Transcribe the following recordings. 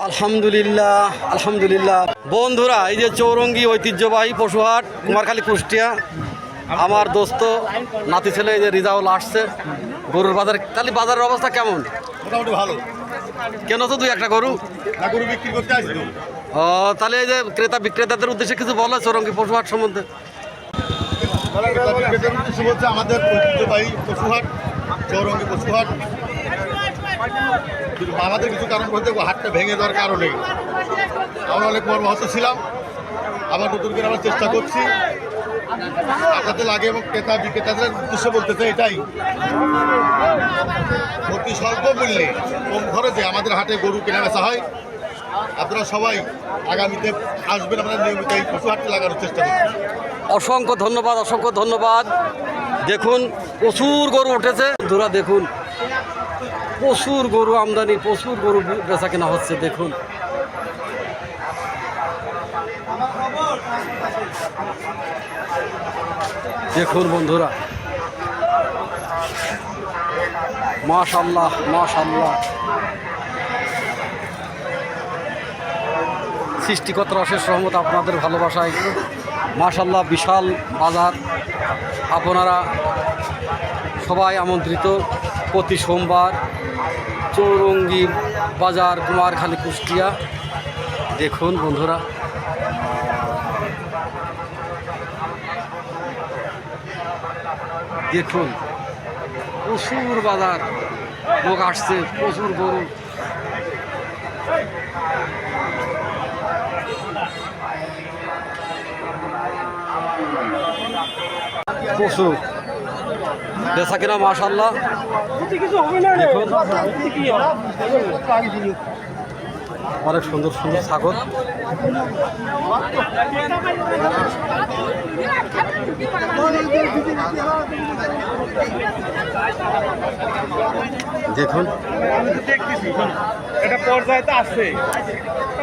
আলহামদুলিল্লাহ আলহামদুলিল্লাহ। বন্ধুরা, এই যে চৌরঙ্গি ঐতিহ্যবাহী পশুহাট কুমারখালী কুষ্টিয়া, আমার দোস্ত নাতি ছেলে এই যে রিজাউল আসছে গরুর বাজার। তাহলে বাজারের অবস্থা কেমন? মোটামুটি ভালো। কেন তো দুই একটা গরু গরু বিক্রি করতে আসবে। ও, তাহলে এই যে ক্রেতা বিক্রেতাদের উদ্দেশ্যে কিছু বলো চৌরঙ্গি পশুহাট সম্বন্ধে। হচ্ছে আমাদের ঐতিহ্যবাহী পশুহাট, চৌরঙ্গি পশুহাট। আমাদের কিছু কারণ বলতে হাটটা ভেঙে দেওয়ার কারণে আমরা অনেক মর্মাহত ছিলাম। আবার নতুন করে আমরা চেষ্টা করছি যাতে লাগে, এবং ক্রেতা বিক্রেতাদের উদ্দেশ্য বলতে চাই এটাই, অতি স্বল্প মূল্যে কম খরচে আমাদের হাটে গরু কেনা বেচা হয়। আপনারা সবাই আগামীতে আসবেন, আমরা নিয়মিত এই পশু হাটটি লাগানোর চেষ্টা করছি। অসংখ্য ধন্যবাদ, অসংখ্য ধন্যবাদ। দেখুন প্রচুর গরু উঠেছে বন্ধুরা, দেখুন প্রচুর গরু আমদানি, প্রচুর গরু বেচা কেনা হচ্ছে। দেখুন দেখুন বন্ধুরা, মাশাআল্লাহ মাশাআল্লাহ। সৃষ্টিকর্তার অশেষ রহমত, আপনাদের ভালোবাসায় মাশাআল্লাহ বিশাল বাজার। আপনারা সবাই আমন্ত্রিত প্রতি সোমবার চৌরঙ্গি বাজার কুমারখালী কুষ্টিয়া। দেখুন বন্ধুরা, দেখুন প্রচুর বাজার, লোক আসছে, প্রচুর গরু। প্রচুর বেচা কিনা মাশাআল্লাহ। দেখুন অনেক সুন্দর সুন্দর ছাগল। দেখুন এটা পর্যায়ে তো আছে,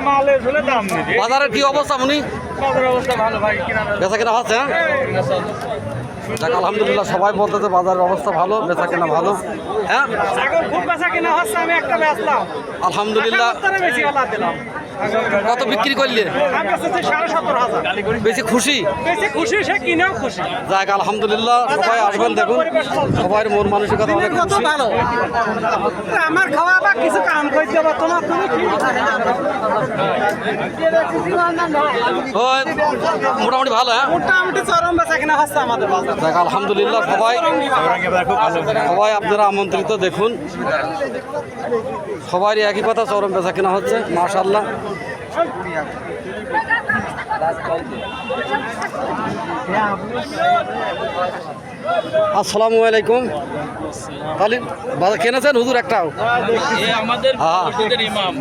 মালের হলে দাম নেই। বাজারের কি অবস্থা মুনি? বাজারের অবস্থা ভালো ভাই, বেচা কেনা হচ্ছে? যাক আলহামদুলিল্লাহ, সবাই বলতেছে বাজারের অবস্থা ভালো, বেচা কেনা ভালো। হ্যাঁ, ছাগল খুব বেচা কেনা হচ্ছে, আমি একটা বেচলাম আলহামদুলিল্লাহ। বেশি আলাদা দিলাম। কত বিক্রি করলে? আমি বেচেছি 17,500। বেশি খুশি? বেশি খুশি, সে কিনেও খুশি। যাক আলহামদুলিল্লাহ, সবাই আসবেন। দেখুন সবাই মন মানসিকতা অনেক খুশি। আমার খাওয়া বা কিছু কাম করতে হবে তোমার, তুমি কি ওই মোটামুটি ভালো। হ্যাঁ, মোটামুটি চরম বেচা কেনা হচ্ছে আমাদের বাজারে। যাক আলহামদুলিল্লাহ, সবাই সবাই আপনারা আমন্ত্রিত। দেখুন সবারই একই কথা, চরম বেচা কেনা হচ্ছে মাশাআল্লাহ। আসসালামু আলাইকুম। তাহলে বাজার কিনেছেন হুজুর একটাও? আমাদের হ্যাঁ, ইমাম।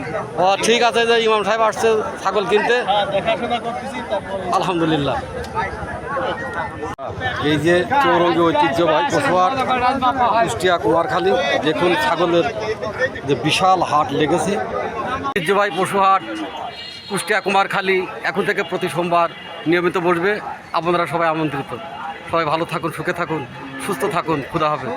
ও ঠিক আছে, যে ইমাম সাহেব আসছে ছাগল কিনতে। দেখাশোনা করতেছি। আলহামদুলিল্লাহ। এই যে চৌরঙ্গি ঐতিহ্যবাহী পশুহাট কুষ্টিয়া কুমারখালী, দেখুন ছাগলের যে বিশাল হাট লেগেছে। ঐতিহ্যবাহী পশুহাট কুষ্টিয়া কুমারখালী এখন থেকে প্রতি সোমবার নিয়মিত বসবে। আপনারা সবাই আমন্ত্রিত। সবাই ভালো থাকুন, সুখে থাকুন, সুস্থ থাকুন। খোদা হাফেজ।